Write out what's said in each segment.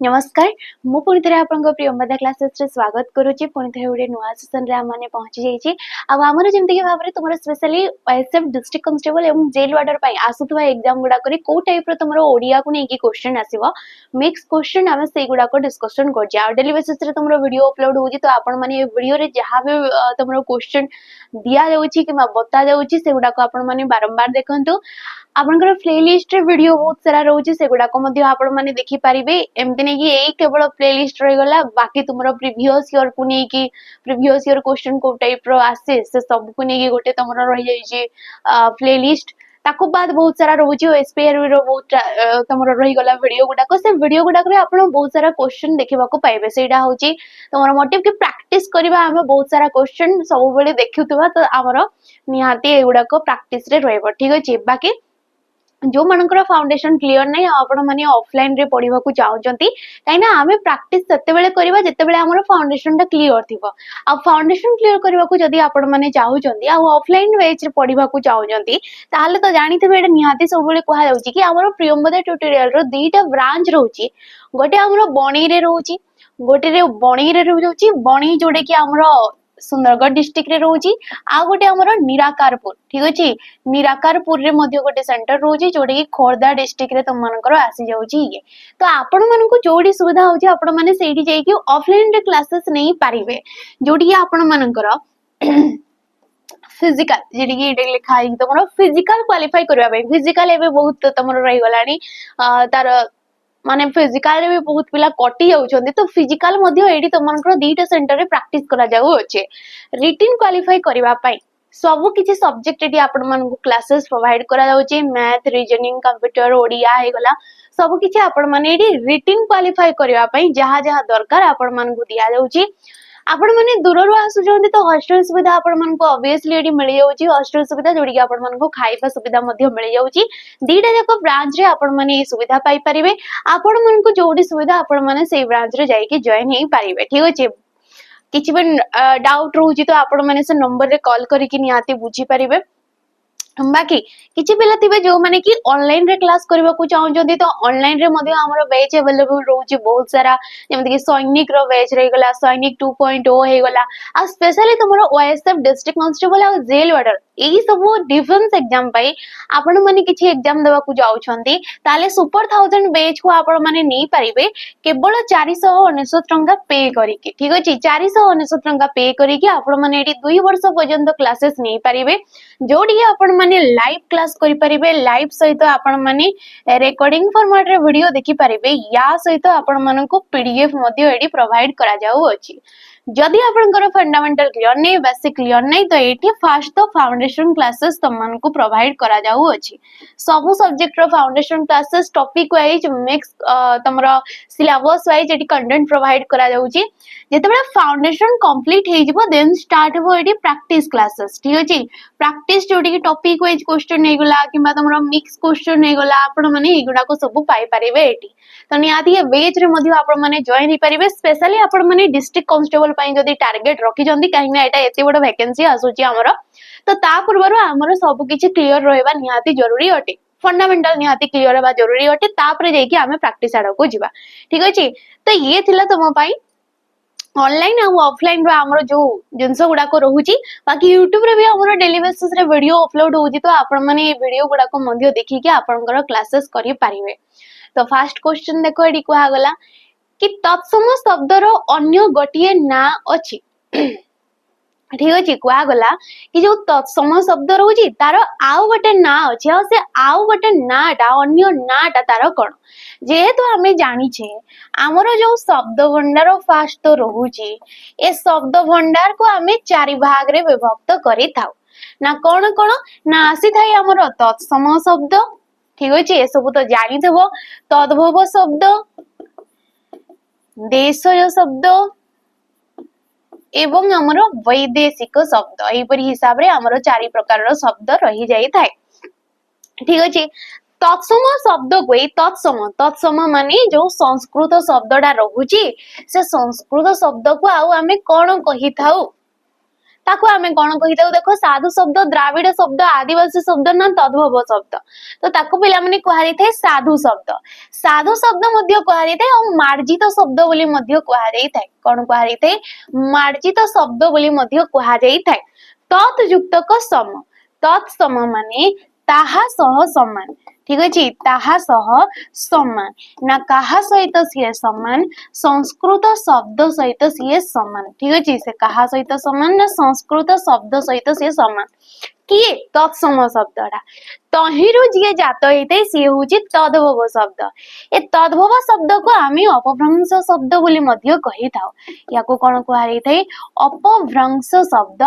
नमस्कार मु पुणी थे आपन प्रियंवदा क्लासेस रे स्वागत करुच्ची पुणी थे गोटे नुआ सेसन रे आम पहुंची जाइए आमर जमी भाव में तुम स्पेशली एसएफ डिस्ट्रिक्ट कांस्टेबल एवं जेल वार्डर आसुवा एग्जाम गुड़ाक कौ टाइप तुम ओडिया को लेकिन क्वेश्चन आसो मिक्स क्वेश्चन आम से गुड़ाक डिस्कसन कर डेली बेसिस रे तुम वीडियो अपलोड हो तो आपण मैंने वीडियो रे जहाँ भी तुम क्वेश्चन दि जाऊँगी कि बता जाऊँगी से गुड़ाक आपण मैंने बारंबार देखु आपनकर प्लेलिस्ट रे वीडियो बहुत सारा रोचे से गुडा को मध्ये आपण माने देखि पारिबे एमते नै कि एई केवल प्लेलिस्ट रहि गला बाकी तुमरो प्रीवियस ईयर को नै कि प्रीवियस ईयर क्वेश्चन को टाइप रो आसे से सब को नै कि गोटे तुमरो रहि जाई जे प्लेलिस्ट ताको बाद बहुत सारा रोचे एसपीआर रो बहुत तुमरो रहि गला वीडियो गुडा को से वीडियो गुडा रे आपण बहुत सारा क्वेश्चन देखिबा को पाइबे सेटा होची तुमरो मोटिव कि प्रैक्टिस करबा हम बहुत सारा क्वेश्चन सब बेले देखुतबा तो हमरो निहाती एगुडा को प्रैक्टिस रे रहबो ठीक अछि बाकी जो मनकर फाउंडेशन क्लियर नहीं आपण माने ऑफलाइन रे पढिबा को चाहउचंती काइना हमें प्रैक्टिस सेते बेले करबा जेते बेले हमर फाउंडेशन टा क्लियर थिबो आ फाउंडेशन क्लियर करबा को जदी आपण माने चाहउचंती आ ऑफलाइन वेज रे पढिबा को चाहउचंती ताले तो जानिथिबे एटा निहाती सब बेले कहा जाउची कि हमर प्रियंवदा ट्यूटोरियल रो दुईटा ब्रांच रहउची गोटे हमर बणी रे रहउची गोटे रे बणी रे रहउची बणी जोडे कि हमर सुंदरगढ़ डिस्ट्रिक्ट रे रोजी आ गोटे हमर निराकारपुर ठीक अछि निराकारपुर रे मध्ये गोटे सेंटर रोजी जोडे कि खोरदा डिस्ट्रिक्ट रे तुम मानकर आसी जाउची ये तो आपण मानन को जोडी सुविधा होची आपण माने सेठी जाई कि ऑफलाइन रे क्लासेस नहीं पारिबे जोडी आपण मानकर फिजिकल जेडी कि एडे लिखा है तुमरो फिजिकल क्वालिफाई करबा बे फिजिकल एबे बहुत तुमरो रहि गलानी तार माने फिजिकल रे भी बहुत पिला कटि जाउछन्ती तो फिजिकल मध्ये एडी तुमनकर दीटा सेंटर रे प्रैक्टिस करा जाउ अछि रिटन क्वालिफाई करबा पई सब किछि सब्जेक्ट एडी आपण मन को क्लासेस प्रोवाइड करा जाउछि मैथ रीजनिंग कंप्यूटर ओडिया हे गला सब किछि आपण माने एडी रिटन क्वालिफाई करबा पई जहा जहा दरकार आपण मन को दिया जाउछि आपण माने दूररु आसुचंती तो हॉस्टल सुविधा आपण मन को ऑब्वियसली एडी मिल जाउची हॉस्टल सुविधा जोडी कि आपण मन को खाइबा सुविधा मध्ये मिल जाउची दीटा जाक ब्रांच रे आपण माने ए सुविधा पाई परिबे आपण मन को जोडी सुविधा आपण माने सेई ब्रांच रे जाई कि जॉइन हेई परिबे ठीक अछि किछि भी डाउट रहउची तो आपण माने से नंबर रे कॉल करी कि नियाती बुझी परिबे बाकी किछि पिला थिबे जो माने कि ऑनलाइन रे क्लास करबा को चाहउछन्ती तो ऑनलाइन रे मध्ये हमरो बैच अवेलेबल रहउची बहुत सारा जेमति कि सैनिक रो बैच रहि गला सैनिक 2.0 हे गला आ स्पेशली तुमरो ओएसएफ डिस्ट्रिक्ट कांस्टेबल आ जेल वार्डर एही सब डिफेंस एग्जाम पई आपण माने किछि एग्जाम देबा को जाउछन्ती ताले सुपर 1000 बैच को आपण माने नै परिबे केवल 499 टंका पे करिके ठीक अछि 499 टंका पे करिके आपण माने एठी 2 वर्ष पर्यंत क्लासेस नै परिबे जोडी आपण माने लाइव क्लास करि परिबे लाइव सहित आपण माने रिकॉर्डिंग फॉर्मेट रे वीडियो देखि परिबे या सहित आपण माने को पीडीएफ मध्ये एडी प्रोवाइड करा जाउ अछि जदि आपनकर फंडामेंटल क्लियर नै बेसिक क्लियर नै तो एठी फास्ट तो फाउंडेशन क्लासेस तमन को प्रोवाइड करा जाउ अछि सब सब्जेक्ट रो foundation classes topic wise mix तमरो सिलेबस वाइज एठी कंटेंट प्रोवाइड करा जाउ छी जेतेबे फाउंडेशन कंप्लीट हे जिवो देन स्टार्ट हो एठी प्रैक्टिस क्लासेस ठीक अछि प्रैक्टिस जोडी कि टॉपिक वाइज क्वेश्चन नै गला किबा तमरो मिक्स क्वेश्चन नै गला आपण माने एगुडा को सब पाई परिबे एठी तो नियाती ए बेच रे मध्ये आपण माने जॉइन हे परिबे स्पेशली आपण माने डिस्ट्रिक्ट कांस्टेबल पई जदी टारगेट रखि जंदी काहे ना एटा एते बड वैकेंसी आसुची हमरो तो ता पूर्वरु हमरो सब किछि क्लियर रहबा नियाती जरूरी अटे फंडामेंटल निहाती क्लियर हेबा जरूरी अटे तापरे जाई कि हमें प्रैक्टिस आडो को जिबा ठीक अछि तो ये थिला तुम पई ऑनलाइन और ऑफलाइन रो हमरो जो जिंस गुडा को रहउची बाकी YouTube रे भी हमरो डेली बेसिस रे वीडियो अपलोड होउची तो आपण माने ए वीडियो गुडा को मध्ये देखि कि आपनकर क्लासेस करि पारिबे तो फर्स्ट क्वेश्चन देखो एडी को गला कि तत्सम शब्द रो अन्य गोटिए ना अछि ठीक अछि कुआ गला कि जो तत्सम शब्द रहउची तार आउ गोटे ना अछि आ से आउ गोटे नाटा अन्य नाटा तार कोन जेहेतु हमें जानी छे हमरो जो शब्द भंडार फास्ट तो रहउची ए शब्द भंडार को हमें चारि भाग रे विभक्त करि थाउ ना कोन कोन ना आसी थाई हमरो तत्सम शब्द ठीक अछि ए सब तो जानि देबो तद्भव शब्द देशज शब्द एवं हमरो वैदेशिक शब्द एही परि हिसाब रे हमरो चारि प्रकार रो शब्द रही जाई थाए ठीक अछि तत्सम शब्द को तत्सम माने जो संस्कृत शब्दडा रहउची से संस्कृत शब्द को आउ हमें कोन कहि थाउ ताको आमे कोन कहिताउ देखो साधु शब्द द्राविड शब्द आदिवासी शब्द ना तद्भव शब्द तो ताको पिला माने कहरि थे साधु शब्द मध्य कहरि थे और मार्जित शब्द बोली मध्य कहरि थे कोन कहरि थे मार्जित शब्द बोली मध्य कहरि थे तत् युक्तक सम तत्सम माने ताहा सह समान ठीक अछि ताहा सह समान ना काहा सहित सिए समान संस्कृत शब्द सहित सिए समान ठीक अछि से काहा सहित समान ना संस्कृत शब्द सहित सिए समान किए तत्सम शब्दटा तहिरु जिए जात हेते सी होची तद्भव शब्द ए तद्भव शब्द को आमी अपभ्रंश शब्द बोली मध्य कहि थाओ याको कोन कहै थे अपभ्रंश शब्द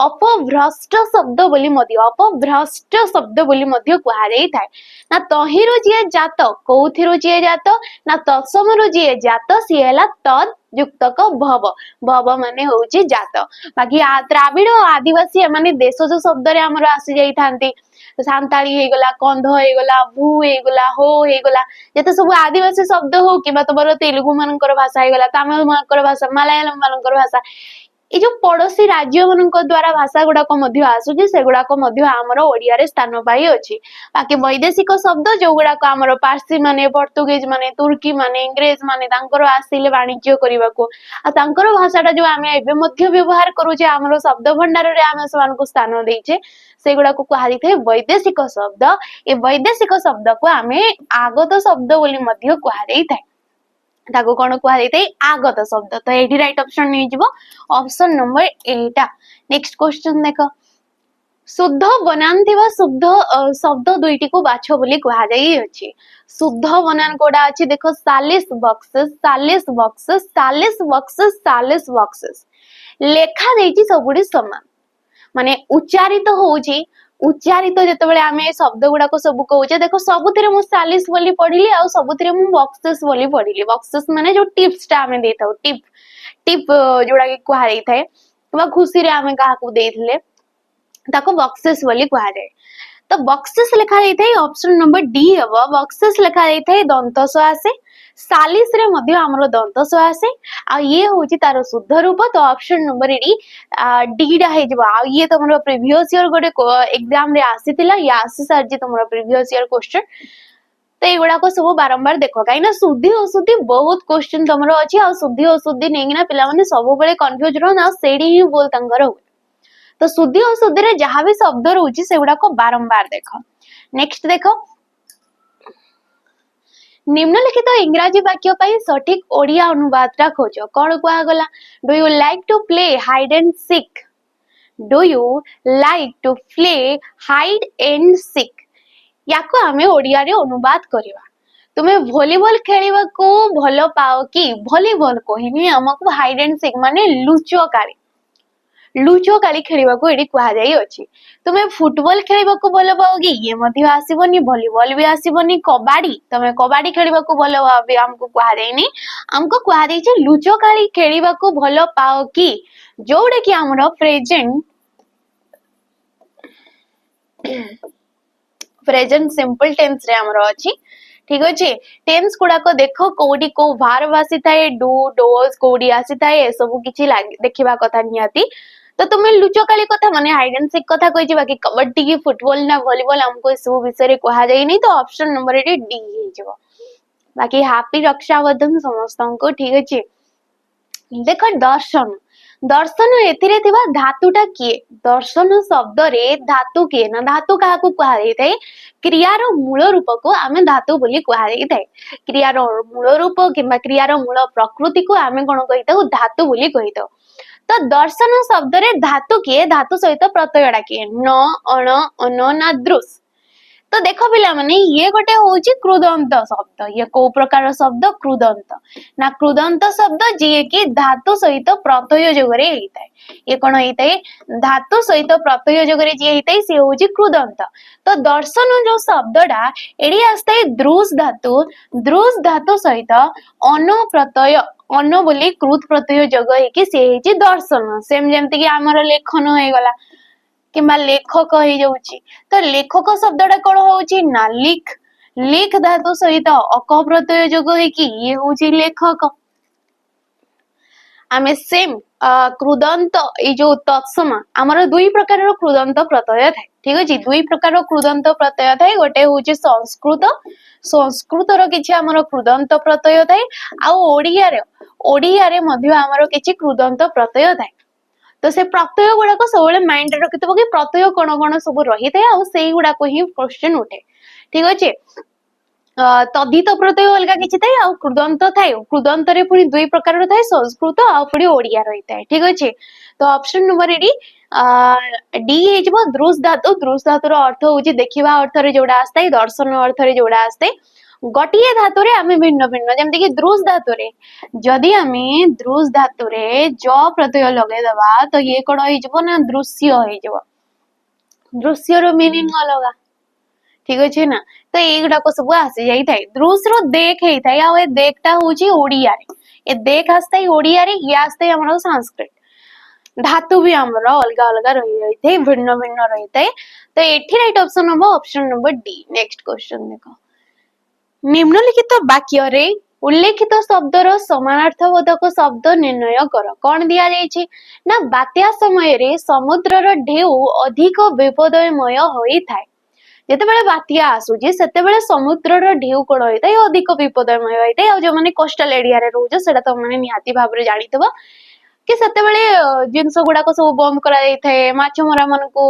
अपभ्रष्ट शब्द बोली मध्य अपभ्रष्ट शब्द बोली मध्य कहै थाए ना तहिरु जिए जात कोथिरु जिए जात ना तत्समरु जिए जात सी हैला तद युक्तक भव भव माने होची जात बाकी द्राविड आदिवासी माने देशज शब्द रे हमर आसी जाई थांती सांताली हे गला कंध हे गला भू हे गला हो हे गला जते सब आदिवासी शब्द हो किबा तबर तेलुगु मानकर भाषा हे गला तमिल मानकर भाषा मलयालम मानकर भाषा ए जो पड़ोसी राज्य मानक द्वारा भाषा गुडा को मध्य आसुची से गुडा को मध्य हमर ओडिया रे स्थान पाई अछि बाकी वैदेशिक शब्द जो गुडा को हमर पारसी माने पोर्तुगीज माने तुर्की माने इंग्लिश माने तांकर आसिले वाणिज्य करिवा को आ तांकर भाषाटा जो आमे एबे मध्य व्यवहार करू जे हमर शब्द भंडार रे आमे समान को स्थान देइछे से गुडा को कहरि थे वैदेशिक शब्द ए वैदेशिक शब्द को आमे आगत शब्द बोली मध्य कहरि थे ताको कोन कहै थे आगत शब्द तो एठी राइट ऑप्शन नै जिवो ऑप्शन नंबर 8 नेक्स्ट क्वेश्चन देखो शुद्ध बनान थिबा शुद्ध शब्द दुईटी को बाछो बोली कहा जाई अछि शुद्ध बनान कोडा अछि देखो 40 बॉक्सेस 40 बॉक्सेस 40 बॉक्सेस 40 बॉक्सेस लेखा देइछि सबुडी समान माने उच्चारित होउछि उच्चारित जते बेले आमे शब्द गुडा को सब कहउचे देखो सबुथिरे मु 40 बोली पढिली आ सबुथिरे मु बॉक्सेस बोली पढिली बॉक्सेस माने जो टिप्स टा आमे देथाउ टिप जोडा के कहा जाई थाए बा खुशी रे आमे काहा को देथिले ताको बॉक्सेस बोली कहा जाए तो बॉक्सेस लिखा जाई थाए ऑप्शन नंबर डी हबो बॉक्सेस लिखा जाई थाए दंतस आसे 40 रे मध्य हमरो दंतस आसे आ ये होची तारो शुद्ध रूप तो ऑप्शन नंबर डी डा हे जबा आ ये तमरो प्रीवियस ईयर गोटे एग्जाम रे आसीतिला या आसी सर जी तमरो प्रीवियस ईयर क्वेश्चन तो एगुडा को सब बारंबार देखो काई ना शुद्धि अशुद्धि बहुत क्वेश्चन तमरो अछि आ शुद्धि अशुद्धि नेगिना पिला माने सब बेले कंफ्यूज रहना सेडी ही बोल तंगर हो तो शुद्धि अशुद्धि रे जहां भी शब्द रहउची सेगुडा को बारंबार देखो नेक्स्ट देखो निम्नलिखित इंग्राजी वाक्य पई सठिक ओडिया अनुवादटा खोजो कोन कुआ गला do you like to play hide and seek do you like to play hide and seek याको हमें ओडिया रे अनुवाद करिवा तुमे वॉलीबॉल खेलिबा को भलो पाओ कि वॉलीबॉल कोहिनी हमको हाइड एंड सीक माने लुचोकाली खेलिबा को एडी कहा जाई अछि तुमे फुटबॉल खेलिबा को भलो पाओ कि ये मध्य आसीबनी वॉलीबॉल भी आसीबनी कबड्डी तुमे कबड्डी खेलिबा को भलो भाबे हमको कहा जाईनी हमको कहा जाई छै लुचोकाली खेलिबा को भलो पाओ कि जोडे कि हमरो प्रेजेंट सिंपल टेंस रे हमरो अछि ठीक अछि टेंस गुडा को देखो कोडी को भार आसी थाए डू डोज कोडी आसी थाए ए सब किछि देखिबा कथा नियाती तो तुम्हें लुचोकाली कथा माने हाइड एंड सीक कथा कहि बाकी कबड्डी की फुटबॉल ना वॉलीबॉल हमको सब विषय रे कहा जाई नहीं तो ऑप्शन नंबर डी हे जबो बाकी हैप्पी रक्षाबंधन समस्त को ठीक अछि देखो दर्शन दर्शन एथिरे थिबा धातुटा किए दर्शन शब्द रे धातु किए ना धातु काहा को कहा जाई थाए क्रियार मूल रूप को आमे धातु बोली कहा जाई थाए क्रियार मूल रूप किबा क्रियार मूल प्रकृति को आमे कोन कहिताउ धातु बोली कहिताउ तो दर्शन शब्द रे धातु किए धातु सहित प्रत्ययडा किए न अण अन ना दृश तो देखो पिला माने ये गोटे होची कृदंत शब्द ये को प्रकार शब्द कृदंत ना कृदंत शब्द जे कि धातु सहित प्रत्यय जगरे हेइताय ये कोन हेइताय धातु सहित प्रत्यय जगरे जे हेइताय से होची कृदंत तो दर्शन जो शब्दडा एडी आस्ताय दृश धातु सहित अन प्रत्यय अन बोली कृत प्रत्यय जग हे कि से हेची दर्शन सेम जेमति कि हमर लेखन हे गला किमा लेखक हो जाउची तो लेखक शब्दटा कोन होउची ना लिख धातु सहित अक प्रत्यय जोग हे कि ये होउची लेखक आमे सेम कृदंत ए जो तत्सम आमर दुई प्रकार कृदंत प्रत्यय थाए ठीक अछि दुई प्रकार कृदंत प्रत्यय थाए गोटे होची संस्कृत संस्कृत रो किछि आमर कृदंत प्रत्यय थाए आ ओडिया रे मध्य आमर किछि कृदंत प्रत्यय थाए तो से प्रत्यय गुड़ाक सब माइंड रखिथबो कि प्रत्यय कोन कोन सब रही थाए आ सेई गुड़ाक ही क्वेश्चन उठे ठीक अछि तद्धित प्रत्यय अलग किछि थाए आ कृदंत थाए कृदंत रे पुनी दुई प्रकार थाए संस्कृत आ पुनी ओडिया रही थाए ठीक अछि तो ऑप्शन नंबर डी डी हेजबो द्रुस धातु रो अर्थ होची देखिबा अर्थ रे जोडा आस्ताय दर्शन अर्थ रे जोडा आस्ताय गोटिए धातु रे आमे भिन्न भिन्न जेमति कि द्रुस धातु रे जदि आमे द्रुस धातु रे ज प्रत्यय लगे दबा तो ये कोन हेजबो ना दृश्य हेजबो दृश्य रो मीनिंग अलगा ठीक अछि ना तो एगुडा को सब आसी जाई थाए द्रुस रो देख हेई थाए आ ए देखटा होची ओडिया रे ए देख आस्ताय ओडिया रे ये आस्ताय हमरो संस्कृत धातु भी हमर अलग अलग रही रही भिन्न भिन्न रही तो एठी राइट ऑप्शन हम option number D next question देखो निम्नलिखित वाक्य रे उल्लेखित शब्दर समानार्थबोधक शब्द निर्णय कर कौन दिया जायछि ना बात्या समय रे समुद्रर ढेउ अधिक विपदमय होई थाए जेतेबेले बात्या आसुजी सेतेबेले समुद्रर ढेउ कोन होई थाए अधिक विपदमय होई थाए आ जो माने कोस्टल एरिया रे रहउछ सेटा तो माने निहाती भाव रे जानितबो कि सेतेबेले जिंस गुडाक सब बंद करा जाई थाए माछ मरा मानकू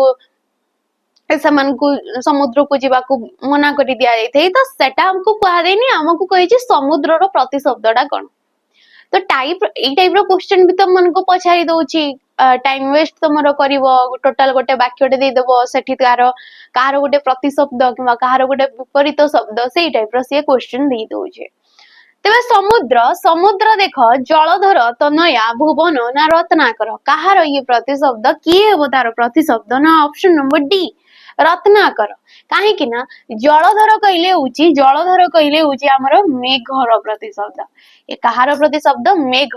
सेमानकू समुद्र को जीवाकू मना करि दिया जाई थाए तो सेटा हमको कहा देनी हमको कहिछि समुद्रर प्रतिशब्दटा कोन तो टाइप रो क्वेश्चन भी तुम मन को पछाई दउछि टाइम वेस्ट तुमरो करिवो टोटल गोटे वाक्यटे दे देबो सेठी कार गोटे प्रतिशब्द किबा कार गोटे विपरीत शब्द सेई टाइप रो से क्वेश्चन दे दउछि तेबे समुद्र समुद्र देख जलधर तनया भुवन ना रत्नाकर कहार ये प्रतिशब्द किए हेबो तार प्रतिशब्द ना ऑप्शन नंबर डी रत्नाकर काहे कि ना जलधर कहले होची हमर मेघर प्रतिशब्द ए कहार प्रतिशब्द मेघ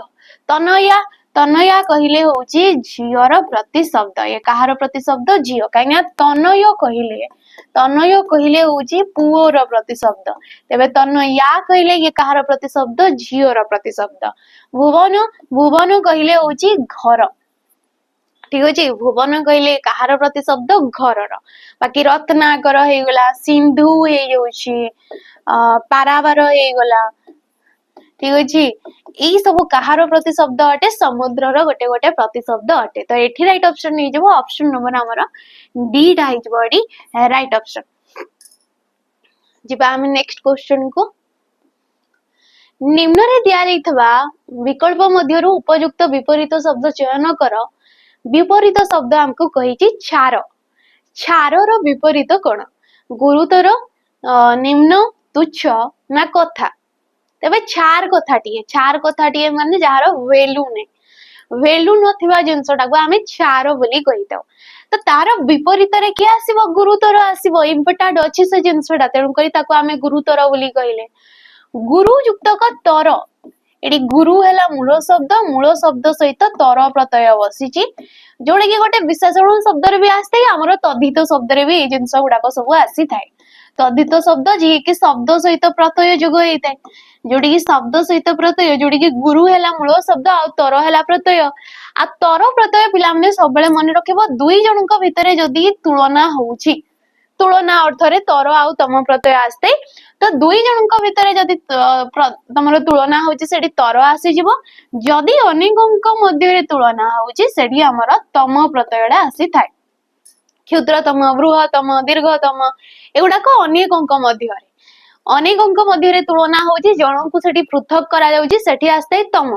तनया तनया कहले होची झियर प्रतिशब्द ए कहार प्रतिशब्द झियो काहे तनय कहले होची पुओर प्रतिशब्द तेबे तनया कहले ये कहार प्रतिशब्द झियोर प्रतिशब्द भुवन भुवन कहले होची घर ठीक अछि भुवन कहले कहार प्रतिशब्द घरर बाकी रत्नाकर हे गला सिंधु हे जाउछि पारावार हे गला ठीक अछि ई सब कहार प्रतिशब्द अटे समुद्रर गोटे गोटे प्रतिशब्द अटे तो एठी राइट ऑप्शन नै जबो ऑप्शन नंबर हमर डी ढाई जबो डी राइट ऑप्शन जिबा हम नेक्स्ट क्वेश्चन को निम्न रे दिया जाइथबा विकल्प मध्यरु उपयुक्त विपरीत शब्द चयन कर विपरीत शब्द हमको कहिछि छार छारर विपरीत कोन गुरुतर निम्न तुच्छ ना कथा तेबे छार कथाटिए माने जहार वैल्यू नथिबा जिंसटा को आमे छार बोली कहिताव तो तार विपरीत रे के आसीबो गुरुतर आसीबो इम्पोर्टेंट अछि से जिंसटा तेनु करी ताको आमे गुरुतर बोली कहिले गुरु युक्त का तर एडी गुरु हैला मूल शब्द सहित तर प्रत्यय बसिची जोडे कि गोटे विशेषण शब्द रे भी आस्ते हमर तद्धित शब्द रे भी ए जिंस गुडाक सब आसी थाए तद्धित शब्द जे कि शब्द सहित प्रत्यय जोग हेइताए जोडी कि शब्द सहित प्रत्यय जोडी कि गुरु हैला मूल शब्द आ तर हैला प्रत्यय आ तर प्रत्यय पिला माने सबले मन रखिबो दुई जनक भितरे जदी तुलना होउची तुलना अर्थ रे तर आ तम प्रत्यय आस्ते तो दुई जनक भितरे जदी तमरो तुलना होउची सेडी तर आसी जिवो जदी अनेकंक मध्य रे तुलना होउची सेडी हमर तम प्रत्ययडा आसी थाए क्षुद्रतम बृहतम दीर्घतम एगुडा को अनेक अंक मध्य रे तुलना होची जनक को सेठी पृथक करा जाउची सेठी आस्ते तम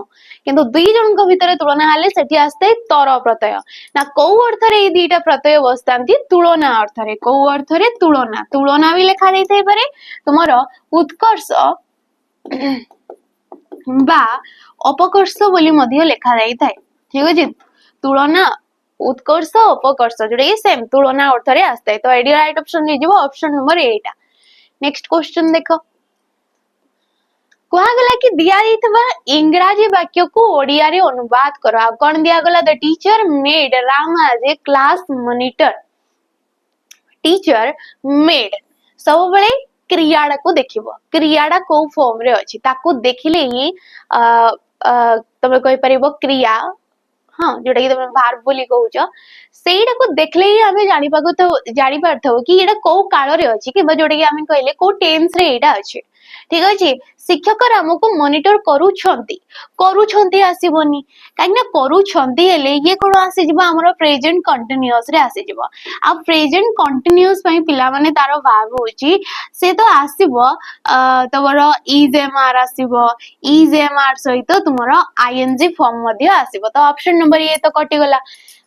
किंतु दुई जनक भितरे तुलना हाले सेठी आस्ते तर प्रत्यय ना को अर्थ रे ए दुईटा प्रत्यय बसतांती तुलना अर्थ रे को अर्थ रे तुलना भी लिखा जाई थाई पारे तुमरो उत्कर्ष बा अपकर्ष बोली मध्य लिखा जाई थाई ठीक अछि तुलना उत्कर्ष अपकर्ष जोडे सेम तुलना अर्थ रे आस्ते तो एडी राइट ऑप्शन नै जिवो ऑप्शन नंबर 8 नेक्स्ट क्वेश्चन देखो कहा गला कि दिया जाइतबा इंग्रजी वाक्य को ओडिया रे अनुवाद करो आ कोन दिया गला the teacher made Ram as a class monitor teacher made सब बेले क्रियाडा को देखिबो क्रियाडा को फॉर्म रे अछि ताको देखिले ही तमे कहि परिबो क्रिया हाँ जोटा कि तुम भार्ब बोली कहूच सेटा को देखले ही आमे जानी पारथो कि एटा को काल रे अछि कि जोटा कि आमे कहले को टेंस रे एटा अछि ठीक अछि शिक्षक हमको मॉनिटर करूछंती आसीबनी काहे ना करूछंती हेले ये कोन आसी जिवो हमरो प्रेजेंट कंटीन्यूअस रे आसी जिवो आ प्रेजेंट कंटीन्यूअस पई पिला माने तारो भाव होची से तो आसीबो तमरो इज एम आर आसीबो इज एम आर सहित तुमरो आईएनजी फॉर्म मध्ये आसीबो तो ऑप्शन नंबर ये तो कटि गला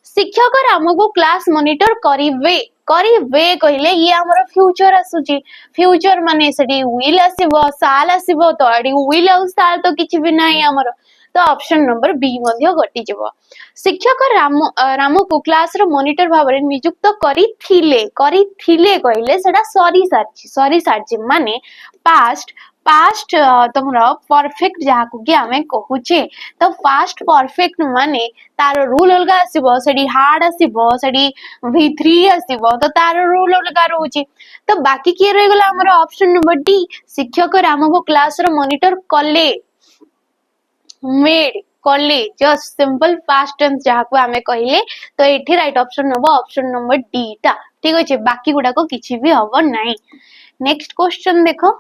शिक्षक हमको क्लास मॉनिटर करिवे कहले ये हमरो फ्यूचर आसुची फ्यूचर माने सेडी विल आसीबो साल आसीबो तो एडी विल आ साल तो किछि भी नाही हमरो तो ऑप्शन नंबर बी मध्ये गटि जबो शिक्षक राम को क्लास रो मॉनिटर भाबरे नियुक्त करिथिले कहले सेडा सरी सारची माने पास्ट तमरो परफेक्ट जहा को कि हमें कहूचे तो फास्ट परफेक्ट माने तार रूल अलगा आसीबो सेडी हार्ड आसीबो सेडी v3 आसीबो तो तार रूल अलगा रहूची तो बाकी के रह गला हमर ऑप्शन नंबर डी शिक्षक राम को क्लास रो मॉनिटर कले मेड कले जस्ट सिंपल पास्ट टेंस जहा को हमें कहले तो एठी राइट ऑप्शन हबो ऑप्शन नंबर डी टा ठीक अछि बाकी गुडा को किछि भी हबो नाही नेक्स्ट क्वेश्चन देखो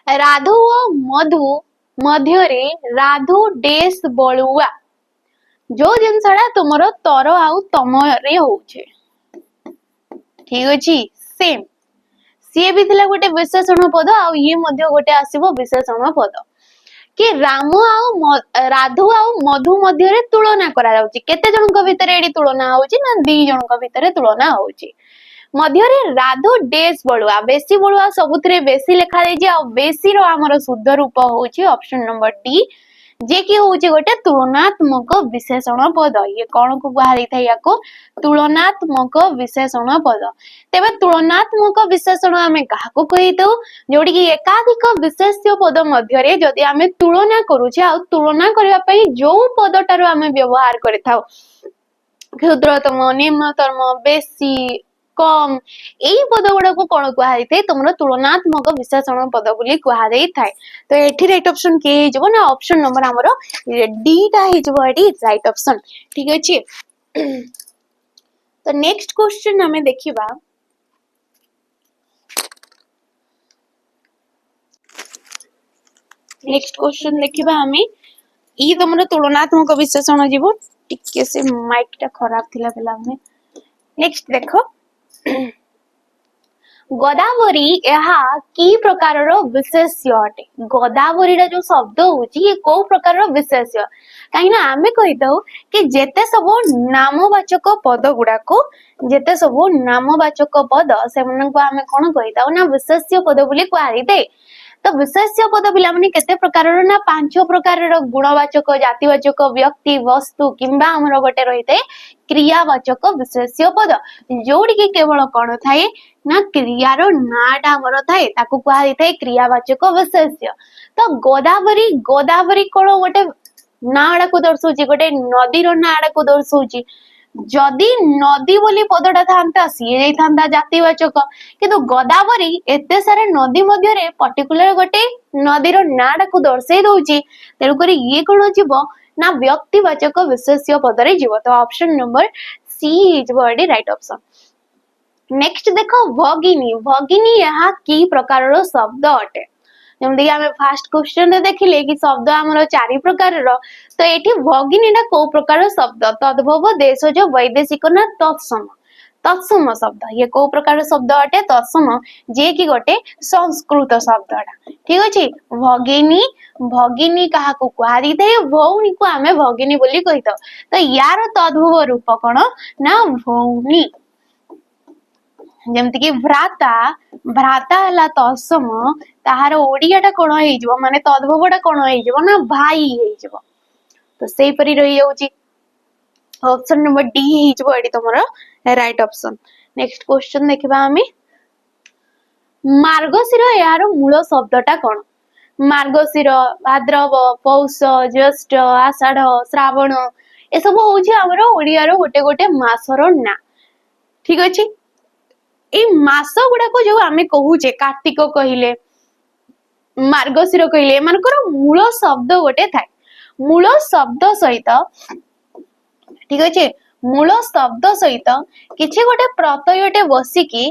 राधु और मधु मध्यरे राधु डेस बळुआ जो जिनसडा तुमरो तर आउ तमरे होउछे ठीक अछि सेम सी भी थिला गोटे विशेषण पद आ ये मध्य गोटे आसीबो विशेषण पद कि राम आउ राधु आउ मधु मध्यरे तुलना करा जाउची केते जनक भितरे एडी तुलना होउची ना दी जनक भितरे तुलना होउची मध्यरे राधु डेस बळुआ सबुतरे बेसी लेखा देजी आ बेसी रो हमर शुद्ध रूप होउची ऑप्शन नंबर डी जे कि होउची गोटे तुलनात्मक विशेषण पद ये कोन को बाहरी था याको तुलनात्मक विशेषण पद तेबे तुलनात्मक विशेषण हमें काहा को कहि दउ जोडी कि एकाधिक विशेष्य पद मध्यरे जदि हमें तुलना करूचे आ तुलना करबा पई जो पदटारो हमें व्यवहार करथाउ क्षुद्रतम निम्नतम बेसी कम एई पद गुडा को कोन कुहा जाय तुमरो तुलनात्मक विशेषण पद बोली कुहा जाय थाय तो एठी राइट ऑप्शन के जबो ना ऑप्शन नंबर हमरो डी टा हे जबो एठी राइट ऑप्शन ठीक अछि तो नेक्स्ट क्वेश्चन हमें देखिबा नेक्स्ट क्वेश्चन देखिबा हमें ई तुमरो तुलनात्मक विशेषण जीवो टिके से माइक टा खराब थिला बेला हमें नेक्स्ट देखो गोदावरी यहा की प्रकारर विशेष्य अटे गोदावरी जो शब्द होची ये को प्रकारर विशेष्य काईना आमे कहिताउ कि जेते सब नामवाचक पद गुडा को जेते सब नामवाचक पद से मन को आमे कोन कहिताउ ना विशेष्य पद बोली कहै दे तो विशेष्य पद पिला माने केते प्रकारर ना पांच प्रकारर गुणवाचक जातिवाचक व्यक्ति वस्तु किंबा हमर गोटे रहिते क्रियावाचक विशेष्य पद जोडी के केवल कोन थाए ना क्रियारो नाटा हमर थाए ताकू कहै दिथाय क्रियावाचक विशेष्य तो गोदावरी कोन गोटे नाडा को दर्शौची गोटे नदी रो नाडा को दर्शौची जदि नदी बोली पदटा थांता सी जाई थांता जातिवाचक किंतु गोदावरी एते सारे नदी मध्य रे पर्टिकुलर गोटे नदी रो नाडा को दर्शै दउची तेरु करी ये कोन जीवो ना व्यक्तिवाचक विशेष्य पद रे जीवो तो option number C is word right option next देखो भगिनी यहा की प्रकारर शब्द अटे जमदी हमें फर्स्ट क्वेश्चन रे देखिले कि शब्द हमरो चारि प्रकारर तो एठी भगिनीटा को प्रकार शब्द तद्भव देशज वैदेशिक ना तत्सम शब्द ये को प्रकार शब्द अटे तत्सम जे कि गोटे संस्कृत शब्दटा ठीक अछि भगिनी कहा को कुहारी दे भौणी को हमें भगिनी बोली कहितो तो यार तद्भव रूप कोन ना भौणी जेमति कि भ्राता हला तत्सम ताहार ओडियाटा कोन हेइ जबो माने तद्भवटा कोन हेइ जबो ना भाई हेइ जबो तो सेही परि रहि जाउची ऑप्शन नंबर डी हेइ जबो एडी तमरो राइट ऑप्शन नेक्स्ट क्वेश्चन देखिबा हमें मार्गशीर यार मूल शब्दटा कोन मार्गशीर भाद्रव पौष ज्येष्ठ आषाढ़ श्रावण ए सब होउची हमरो ओडिया रो गोटे गोटे मासरो ना ठीक अछि ए मास गुडा को जो हमें कहूचे कार्तिक कहिले मार्गशीर कहले एमानकर मूल शब्द गोटे थाए मूल शब्द सहित ठीक अच्छे मूल शब्द सहित किछि गोटे प्रत्ययटे बसिकी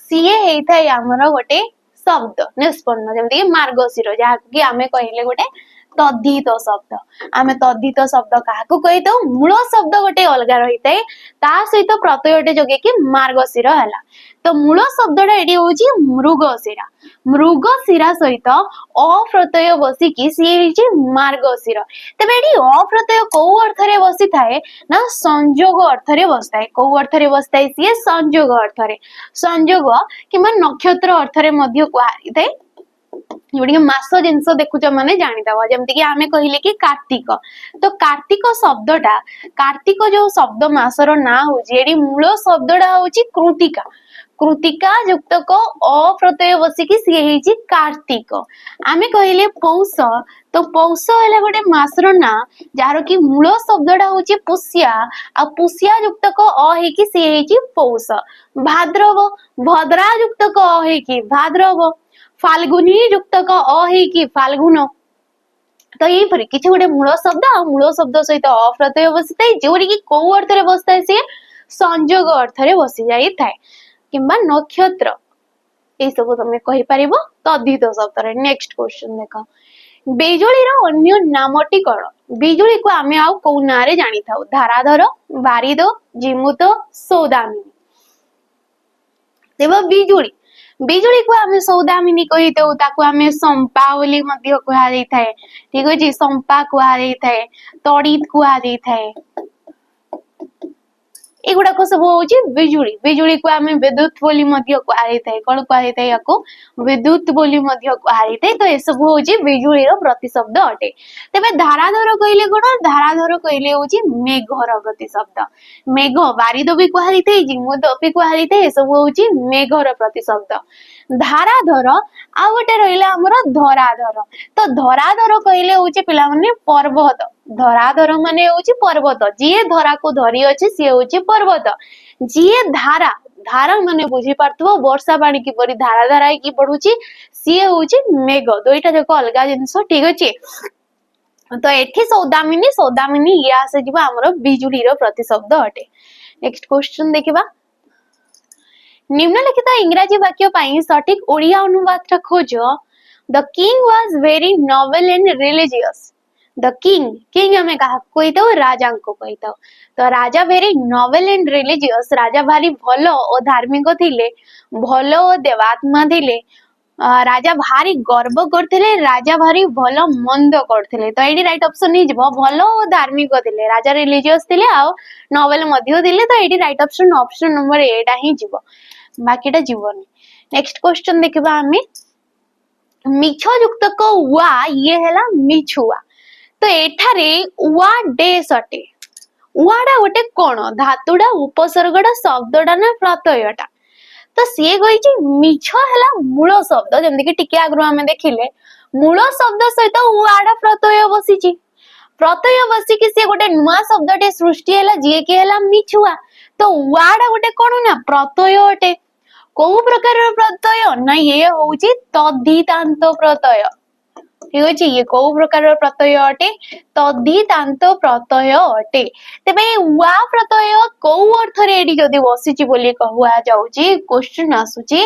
सीए हेइथाय हमर गोटे शब्द निष्पन्न जेमति मार्गशीर जहा कि आमे कहले गोटे तद्धित शब्द आमे तद्धित शब्द काहाकू कहितो मूल शब्द गोटे अलगा रहिताय ता सहित प्रत्ययटे जगे कि मार्गशीर हला तो मूल शब्दटा एडी होची मृगशिरा मृगशिरा सहित अप्रत्यय बसिकी सी हेची मार्गशीर तबे एडी अप्रत्यय को अर्थ रे बसी थाए ना संयोग अर्थ रे बसताय को अर्थ रे बसताय सी संयोग अर्थ रे संयोग किमा नक्षत्र अर्थ रे मध्य कुहारिताय जोड़ी मास जिनस देखुच माने जानिदव जेमति कि आमे कहिले कि कार्तिक तो कार्तिक शब्दटा कार्तिक जो शब्द मासर ना होची एडी मूल शब्दटा होची कृतिका कृतिका युक्त को अप्रत्यय बसिकी सी हेची कार्तिक आमे कहिले पौष तो पौष हैला गोटे मासर ना जार कि मूल शब्दटा होची पुष्या आ पुष्या युक्त को अ हेकी सी हेची पौष भाद्रव भद्रा युक्त को अ हेकी भाद्रव फाल्गुनी युक्त का अ हेकी फाल्गुन तो यही परी किछि गोटे मूल शब्द सहित अप्रत्यय बसिताय जोरी कि को अर्थ रे बसताय से संयोग अर्थ रे बसि जाई थाए किंबा नक्षत्र ए सब तमे कहि परिबो तद्धित शब्द रे नेक्स्ट क्वेश्चन देखा बिजुली रो अन्य नामटी कोन बिजुली को आमे आउ को ना रे जानि थाउ धाराधर बारिद जिमुत सौदामिनी देबो बिजुली बिजुली को आमे सौदामिनी कहि देउ ताको आमे संपा बोली मध्य कुहा जाई थाए ठीक अछि संपा कुहा जाई थाए तड़ित कुहा जाई थाए एगुडा को सब होची बिजुली बिजुली को आमे विद्युत बोली मध्य कुहा जाई थाए कोन कुहा जाई थाए याको विद्युत बोली मध्य कुहा जाई थाए तो ए सब होची बिजुली रो प्रतिशब्द अटे तबे धाराधर कहिले कोन धाराधर कहिले होची मेघर प्रतिशब्द मेघ बारिद भी कुहा जाई थाए जिमुद भी कुहा जाई थाए ए सब होची मेघर प्रतिशब्द धाराधर आ गोटे रहिला हमर धराधर तो धराधर कहिले होची पिला माने पर्वत धराधर माने होची पर्वत जे धरा को धरी अछि से होची पर्वत जे धारा धारा माने बुझी पारतबो वर्षा पानी की परी धारा धारा की पडुची से होची मेघ दोइटा जको अलगा जिंस ठीक अछि तो एठी सौदामिनी या आसे जिबा हमर बिजुली रो प्रतिशब्द अटे नेक्स्ट क्वेश्चन देखिबा निम्नलिखित इंग्रजी वाक्य पाई सठिक ओडिया अनुवाद खोज the king was very noble and religious the king हमें कहा कोई तो राजा को कही तो राजा वेरी नोबल एंड रिलीजियस राजा भारी भलो और धार्मिक थिले भलो और देवात्मा थिले राजा भारी गर्व करथिले राजा भारी भलो मंद करथिले तो एडी राइट ऑप्शन नि जबो भलो और धार्मिक थिले राजा रिलीजियस थिले आ नोबल मध्य थिले तो एडी राइट ऑप्शन नंबर 8 ही जबो बाकीटा जीवनी नेक्स्ट क्वेश्चन देखिबा हमें मिछ युक्त को वा ये हैला मिछुआ तो एठारे वा डेस अटे वाडा गोटे कोन धातुडा उपसर्गडा शब्दडा ना प्रत्ययटा तो सी कहिछि मिछ हैला मूल शब्द जेमति कि टिके आगरो हमें देखिले मूल शब्द सहित वाडा प्रत्यय बसी कि से गोटे नुवा शब्दटे सृष्टि हैला जे के हैला मिछुआ तो वाडा गोटे कोन ना प्रत्यय अटे को प्रकार प्रत्यय ना ये होची तद्धितांत प्रत्यय ठीक अछि ये को प्रकार प्रत्यय अटे तद्धितांत प्रत्यय अटे तबे वा प्रत्यय को अर्थ रे एडी जदी बसिची बोली कहवा जाउची क्वेश्चन आसुची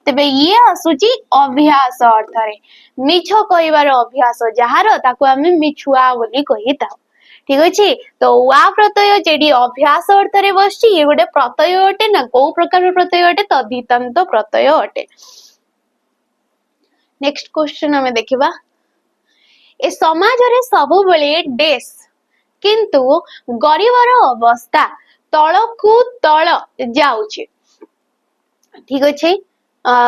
तबे ये आसुची अभ्यास अर्थ रे मिछ कहिबार अभ्यास जहार ताको हमें मिछुआ बोली कहिता ठीक अछि तो वा प्रत्यय जेडी अभ्यास अर्थ रे बसची ये गोटे प्रत्यय अटे ना को प्रकार प्रत्यय अटे तद्धितांत प्रत्यय अटे नेक्स्ट क्वेश्चन हमें देखिबा ए समाज रे सब बेले डेस किंतु गरीबर अवस्था तळकु तळ जाउची ठीक अछि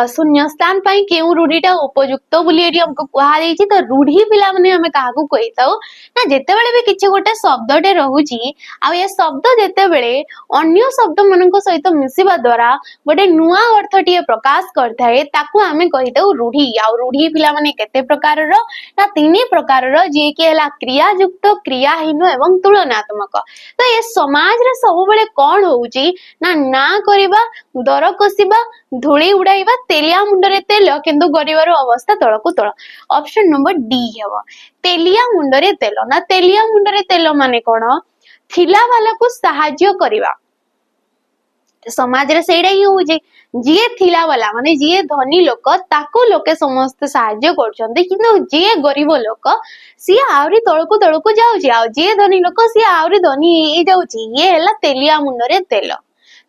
शून्य स्थान पाई केउ रूढ़ीटा उपयुक्त बोली एडी हमको कहा देछि तो रूढ़ी पिला माने हमें काहाकू कहिताउ ना जेते बेले भी किछि गोटे शब्दटे रहूची आ ये शब्द जेते बेले अन्य शब्द मननको सहित मिसिबा द्वारा गोटे नुवा अर्थटिए प्रकाश करथाए ताकू हमें कहिताउ रूढ़ी आ रूढ़ी पिला माने केते प्रकार रो ना तीन प्रकार रो जे कि हला क्रिया युक्त क्रियाहीन एवं तुलनात्मक तो ये समाज रे सब बेले कोन होउची ना करबा दर कसिबा धूली उड़ाई କହିବା ତେଲିଆ ମୁଣ୍ଡରେ ତେଲ କିନ୍ତୁ ଗରିବାର ଅବସ୍ଥା ତଳକୁ ତଳ। ଅପସନ ନମ୍बर ଡି ହେବ। ତେଲିଆ ମୁଣ୍ଡରେ ତେଲ ନା ତେଲିଆ ମୁଣ୍ଡରେ ତେଲ ମାନେ କଣ? ଥିଲା ବାଲାକୁ ସାହାଯ୍ୟ କରିବା। ସମାଜରେ ସେଇଟା ହିଁ ହଉଛି, ଯିଏ ଥିଲା ବାଲା ମାନେ ଯିଏ ଧନୀ ଲୋକ ତାକୁ ଲୋକେ ସମସ୍ତେ ସାହାଯ୍ୟ କରୁଛନ୍ତି, କିନ୍ତୁ ଯିଏ ଗରିବ ଲୋକ ସିଏ ଆହୁରି ତଳକୁ ତଳକୁ ଯାଉଛି, ଆଉ ଯିଏ ଧନୀ ଲୋକ ସିଏ ଆହୁରି ଧନୀ ହେଇଯାଉଛି। ଇଏ ହେଲା ତେଲିଆ ମୁଣ୍ଡରେ ତେଲ।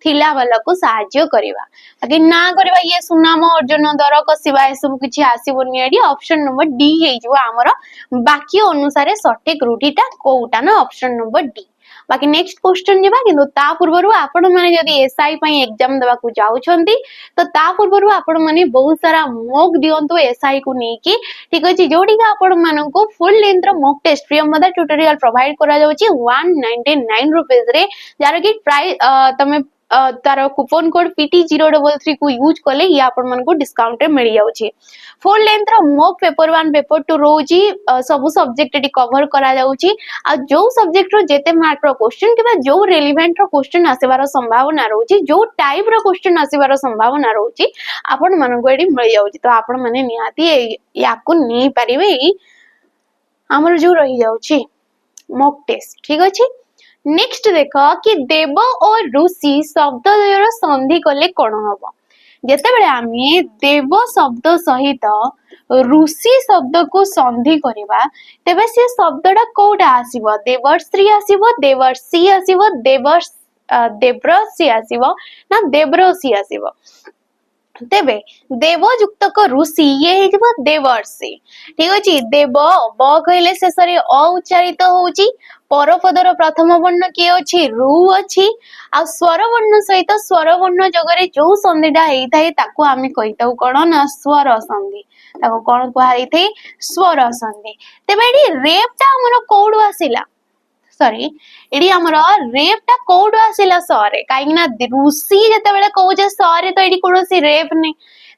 ଥିଲା ବାଲାକୁ ସାହାଯ୍ୟ କରିବା, ବାକି ନା କରିବା ଇଏ ସୁନାମ ଅର୍ଜନ ଦର କଷିବା ଏସବୁ କିଛି ଆସିବନି ଏଠି। ଅପସନ ନମ୍बर ଡି ହେଇଯିବ ଆମର ବାକ୍ୟ ଅନୁସାରେ ସଠିକ ରୁଢିଟା କୋଉଟା ନା ଅପସନ ନମ୍बर ଡି। बाकी नेक्स्ट क्वेश्चन जिबा किंतु ता पूर्वरु आपण माने जदी एसआई पई एग्जाम देबा को जाउछंती तो ता पूर्वरु आपण माने बहुत सारा मॉक दियंतु एसआई को नेकी, ठीक अछि, जोडी का आपण मानन को फुल लेंथ रो मॉक टेस्ट फ्री मदा ट्यूटोरियल प्रोवाइड करा जाउची 199 रुपीस रे, जार की प्राइस तमे तार कूपन कोड PT033 को यूज कले ये आपण मन को डिस्काउंट रे मिल जाउची। फुल लेंथ रो मॉक पेपर 1 पेपर 2 रोजी सब सब्जेक्ट एटी कवर करा जाउची। आ जो सब्जेक्ट रो जेते मार्क रो क्वेश्चन किबा जो रिलेवेंट रो क्वेश्चन आसीबार संभावना रहउची, जो टाइप रो क्वेश्चन आसीबार संभावना रहउची आपण मन को एटी मिल जाउची। तो आपण माने निहाती याको नै परिबे हमर जो रही जाउची मॉक टेस्ट, ठीक अछि। नेक्स्ट देखो कि देव और ऋषि शब्द द्वयर संधि कले कोन हबो। जेतेबेले आमे देव शब्द सहित ऋषि शब्द को संधि करिबा तेबे से शब्दटा कोडा आसीबो, देवर्षि आसीबो, देवर्षि आसीबो, देवऋषि आसीबो ना देवऋषि आसीबो। तेबे देव युक्तक ऋषि ये हेजिबो देवर्षि, ठीक अछि। देव ब कहले शेषरे अ उच्चारित होउची, परपदर प्रथम वर्ण के अछि रु अछि, आ स्वर वर्ण सहित स्वर वर्ण जगरे जो संधिटा हेई थाए ताको आमे कहिताउ कोन ना स्वर संधि, ताको कोन कहै थाए स्वर संधि। तेबे एडी रेपटा हमर कोड आसिला, सॉरी एडी हमर रेपटा कोड आसिला सरे, काई ना ऋषि जेतेबेले कहूजे सरे तो एडी कोनोसी रेप नै,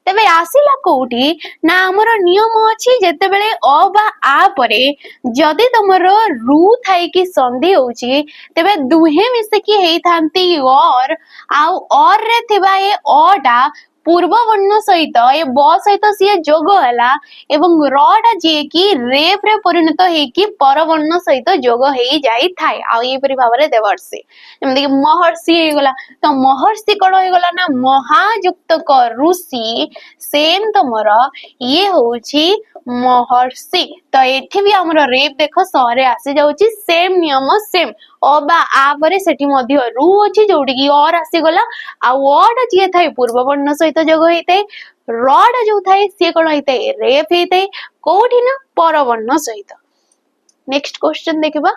तेबे आसिला कोठी ना हमर नियम अछि जेतेबेले अ बा आ परे जदि तमरो रु थाई कि संधि होउची तेबे दुहे मिसे कि हेई थांती और आउ और रे थिबा ए अटा पूर्व वर्ण सहित ए ब सहित सिए जोग हला एवं रटा जे कि रेप रे परिणत हे कि पर वर्ण सहित जोग हेई जाई थाए। आ ए परि भाबरे देवर्षि जेमति कि महर्षि हे गला, तो महर्षि कोन हे गला ना महायुक्त क ऋषि सेम तमर ये होउची महर्षि। तो एठी भी हमर रेप देखो सरे आसी जाउची, सेम नियम सेम अ बा आ परे सेठी मध्य रु अछि जोडी कि और आसी गला, आ वर्ड जे थाए पूर्व वर्ण सहित जोग हेइते, रड जो थाए से कोन हेइते रेप हेइते कोठी ना पर वर्ण सहित। नेक्स्ट क्वेश्चन देखिबा,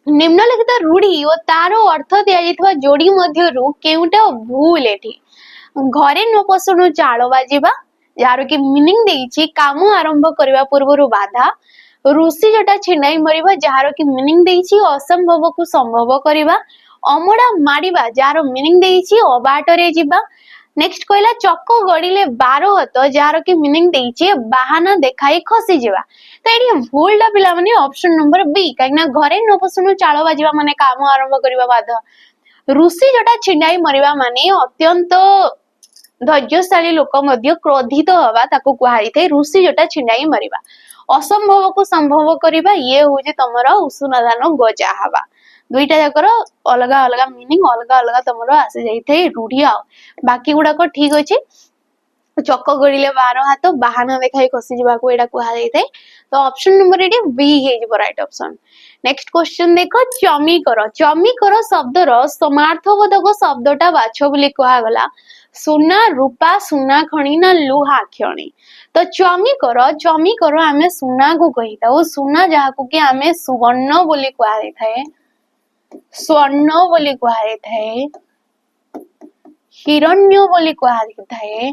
निम्नलिखित रूढ़ी और तारो अर्थ दिया जायथवा जोड़ी मध्यरु केउटा भूल एठी। घरे न पसुनु चालो बाजिबा यार कि मीनिंग देइछि काम आरंभ करबा पूर्वरु बाधा, ऋषि जटा छिनाई मरिबा जार कि मीनिंग देइछि असंभव को संभव करबा, अमडा माडिबा जार मीनिंग देइछि अबाटरे जिबा। नेक्स्ट कहला चक्क गड़िले 12 हाथ जार कि मीनिंग देइछि बाहाना देखाई खसी जिबा। तो एडी भूलटा पिला माने ऑप्शन नंबर बी, काइना घरे न पसुनु चालो बाजिबा माने काम आरंभ करबा बाधा, ऋषि जटा छिनाई मरिबा माने अत्यंत धैर्यशाली लोक मध्य क्रोधित हवा ताको कुहाई थे ऋषि जटा छिंडाई मरिबा, असंभव को संभव करिबा ये होजे तमरो उषुना दान गजा हवा। दुईटा जाकर अलगा अलगा मीनिंग अलगा अलगा तमरो आसी जाई थे रूढ़ी। आ बाकी गुडा को ठीक अछि, चक्क गड़िले 12 हाथ बाहाना देखाई खसी जिबा को एडा कुहा जाई थे। तो ऑप्शन नंबर एडी बी हे जिवो राइट ऑप्शन। नेक्स्ट क्वेश्चन देखो, चमीकर शब्दर समार्थबोधक शब्दटा बाछ बोली कहा गला, सोना रूपा सुना खणी ना लुहा खणी। तो चमीकर आमे सुना को कहिता ओ सुना जाहाकू कि आमे सुवर्ण बोली कहा जाय थाए, स्वर्ण बोली कहा जाय थाए, हिरण्य बोली कहा जाय थाए,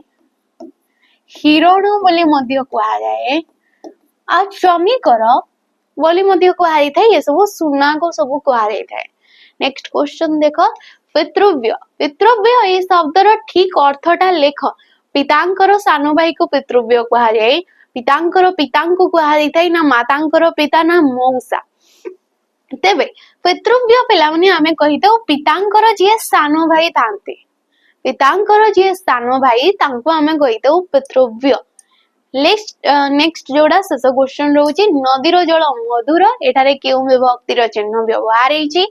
हिरण बोली मध्य कहा जाए, आ चमीकर बोली मध्य कहा जाय थाए। ये सब सुना को सब कहा जाय थाए। नेक्स्ट क्वेश्चन देखो, पितृव्य ए शब्दर ठीक अर्थटा लेख। पितांकर सानो भाई को पितृव्य कहा जाए, पितांकर पितांको कहा जाय थाए ना मातांकर पिता ना मौसा। तेबे पितृव्य पिला माने आमे कहितो पितांकर जे सानो भाई थांते, ପିତାଙ୍କର ଯିଏ ସାନ ଭାଇ ତାଙ୍କୁ ଆମେ କହିଥାଉ ପିତୃବ୍ୟ। नेक्स्ट जोड़ा शेष क्वेश्चन रोचे नदीर जल मधुर एठारे केउ विभक्तिर चिन्ह व्यवहार होइछि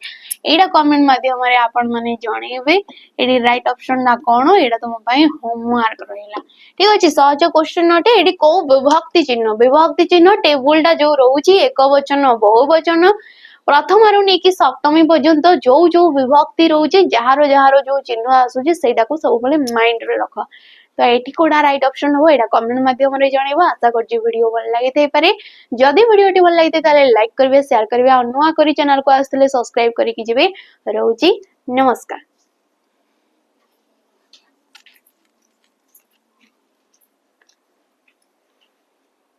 एटा कमेंट माध्यम रे आपण माने जणेबे एडी राइट ऑप्शन ना कोन एटा तुम पई होमवर्क रहिला ठीक अछि सहज क्वेश्चन नटे एडी को विभक्ति चिन्ह टेबुल टा जो रहउछि एक वचन बहुवचन प्रथम रु नै कि सप्तमी पर्यंत जो जो विभक्ति रहउछि जहारो जो चिन्ह आसुछि सेटा को सब बेले माइंड रे रख तो एठी कोडा राइट ऑप्शन हो एटा कमेंट माध्यम रे जणेबा आशा करछि वीडियो भल लागि थै पारे जदि वीडियो टी भल लागि थै ताले लाइक करबे शेयर करबे आ नुवा करी चैनल को आस्तले सब्सक्राइब करी कि जेबे रहउछि नमस्कार।